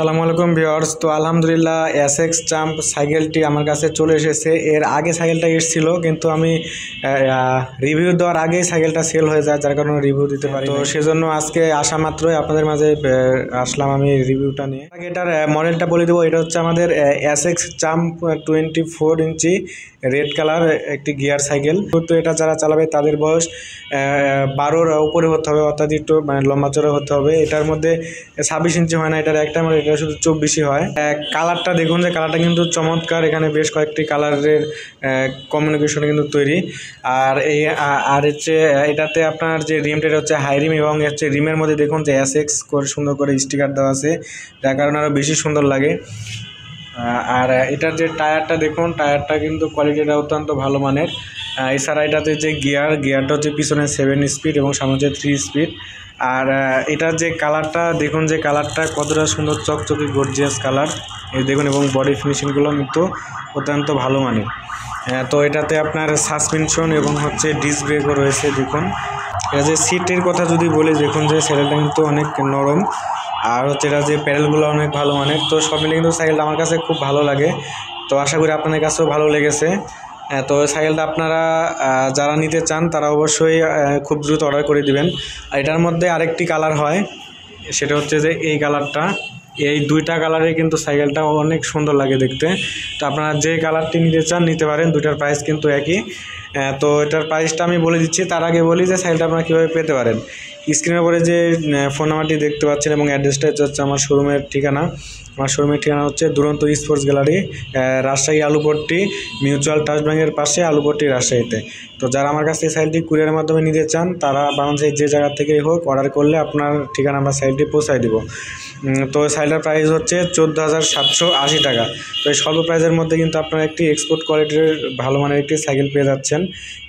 আসসালামু আলাইকুম ভিউয়ার্স। তো আলহামদুলিল্লাহ এসএক্স জাম্প সাইকেলটি আমার কাছে চলে এসেছে। এর আগে সাইকেলটা এসেছিল, কিন্তু আমি রিভিউ দেওয়ার আগেই সাইকেলটা সেল হয়ে যায়, যার কারণে রিভিউ দিতে পারি। তো সেজন্য আজকে আসা মাত্রই আপনাদের মাঝে আসলাম আমি রিভিউটা নিয়ে। আগে এটার মডেলটা বলে দেবো। এটা হচ্ছে আমাদের এসএক্স জাম্প 24 ইঞ্চি রেড কালার একটি গিয়ার সাইকেল। তো এটা যারা চালাবে তাদের বয়স 12-র উপরে হতে হবে, অর্থাৎ একটু মানে লম্বা চড়া হতে হবে। এটার মধ্যে 26 ইঞ্চি হয় না, এটার একটা মডেল, এটা শুধু 24ই হয়। কালারটা দেখুন, যে কালারটা কিন্তু চমৎকার। এখানে বেশ কয়েকটি কালারের কমিউনিকেশন কিন্তু তৈরি। আর আর হচ্ছে এটাতে আপনার যে রিমটা, এটা হচ্ছে হাই রিম, এবং হচ্ছে রিমের মধ্যে দেখুন যে এসএক্স করে সুন্দর করে স্টিকার দেওয়া আছে, যার কারণে আরও বেশি সুন্দর লাগে। আর এটার যে টায়ারটা দেখুন, টায়ারটা কিন্তু কোয়ালিটিটা অত্যন্ত ভালো মানের। এছাড়া এটাতে যে গিয়ারটা হচ্ছে পিছনে 7 স্পিড এবং সামনে হচ্ছে 3 স্পিড। আর এটার যে কালারটা দেখুন, যে কালারটা কতটা সুন্দর, চকচকে গর্জিয়াস কালার এই দেখুন, এবং বডি ফিনিশিংগুলো কিন্তু অত্যন্ত ভালো মানের। তো এটাতে আপনার সাসপেনশন এবং হচ্ছে ডিস্ক ব্রেকও রয়েছে দেখুন। এটা যে সিটের কথা যদি বলি, দেখুন যে সাইকেলটা কিন্তু অনেক নরম, আর হচ্ছে এটা যে প্যাডেলগুলো অনেক ভালো মানের। তো সব মিলে কিন্তু সাইকেলটা আমার কাছে খুব ভালো লাগে। তো আশা করি আপনাদের কাছেও ভালো লেগেছে। তো সাইকেলটা আপনারা যারা নিতে চান তারা অবশ্যই খুব দ্রুত অর্ডার করে দিবেন। আর এটার মধ্যে আরেকটি কালার হয়, সেটা হচ্ছে যে এই কালারটা। এই দুইটা কালারে কিন্তু সাইকেলটা অনেক সুন্দর লাগে দেখতে। তো আপনারা যে কালারটি নিতে চান নিতে পারেন, দুইটার প্রাইস কিন্তু একই। তো এটার প্রাইসটা আমি বলে দিচ্ছি, তার আগে বলি যে সাইকেলটা আপনারা কীভাবে পেতে পারেন। স্ক্রিনের উপরে যে ফোন নাম্বারটি দেখতে পাচ্ছেন এবং অ্যাড্রেসটা হচ্ছে আমার শোরুমের ঠিকানা। আমার শোরুমের ঠিকানা হচ্ছে দুরন্ত sports gallery, Rajshahi Alupatti mutual trust ব্যাংকের পাশে, আলুপট্টি, রাজশাহীতে। তো যারা আমার কাছ থেকে সাইকেলটি কুরিয়ারের মাধ্যমে নিতে চান তারা বাংলাদেশের যে জায়গা থেকেই হোক অর্ডার করলে আপনার ঠিকানা আমরা সাইকেলটি পৌঁছায় দেবো। তো সাইকেলটার প্রাইস হচ্ছে 14,780 টাকা। তো এই স্বল্প প্রাইসের মধ্যে কিন্তু আপনারা একটি এক্সপোর্ট কোয়ালিটির ভালো মানের একটি সাইকেল পেয়ে যাচ্ছেন।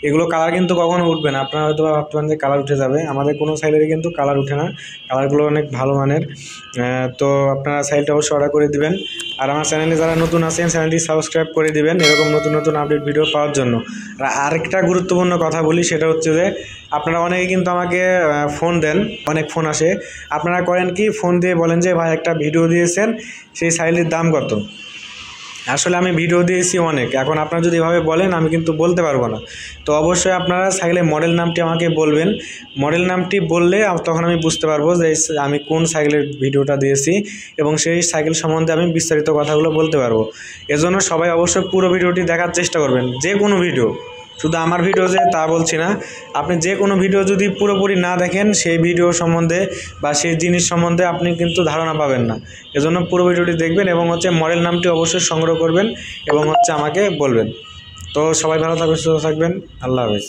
এগুলো কালার কিন্তু কখনো উঠবে না, আপনারা হয়তো ভাবতেন যে কালার উঠে যাবে, আমাদের কোনো সাইকেলেরই কিন্তু কালার উঠে না, কালারগুলো অনেক ভালো মানের। তো আপনারা সাইকেলটা অবশ্যই অর্ডার করে দিবেন। আর আমার চ্যানেলে যারা নতুন আছেন চ্যানেলটি সাবস্ক্রাইব করে দিবেন এরকম নতুন নতুন আপডেট ভিডিও পাওয়ার জন্য। আর আরেকটা গুরুত্বপূর্ণ কথা বলি, সেটা হচ্ছে যে আপনারা অনেকে কিন্তু আমাকে ফোন দেন, অনেক ফোন আসে। আপনারা করেন কি, ফোন দিয়ে বলেন যে ভাই একটা ভিডিও দিয়েছেন, সেই সাইকেলের দাম কত। আসলে আমি ভিডিও দিয়েছি অনেক, এখন আপনারা যদি এভাবে বলেন আমি কিন্তু বলতে পারবো না। তো অবশ্যই আপনারা সাইকেলের মডেল নামটি আমাকে বলবেন। মডেল নামটি বললে তখন আমি বুঝতে পারবো যে আমি কোন সাইকেলের ভিডিওটা দিয়েছি, এবং সেই সাইকেল সম্বন্ধে আমি বিস্তারিত কথাগুলো বলতে পারবো। এজন্য সবাই অবশ্যই পুরো ভিডিওটি দেখার চেষ্টা করবেন। যে কোনো ভিডিও, শুধু আমার ভিডিও যে তা বলছি না, আপনি যে কোনো ভিডিও যদি পুরোপুরি না দেখেন সেই ভিডিও সম্বন্ধে বা সেই জিনিস সম্বন্ধে আপনি কিন্তু ধারণা পাবেন না। এজন্য পুরো ভিডিওটি দেখবেন এবং হচ্ছে মডেল নামটি অবশ্যই সংগ্রহ করবেন এবং হচ্ছে আমাকে বলবেন। তো সবাই ভালো থাকবেন, সুস্থ থাকবেন। আল্লাহ হাফেজ।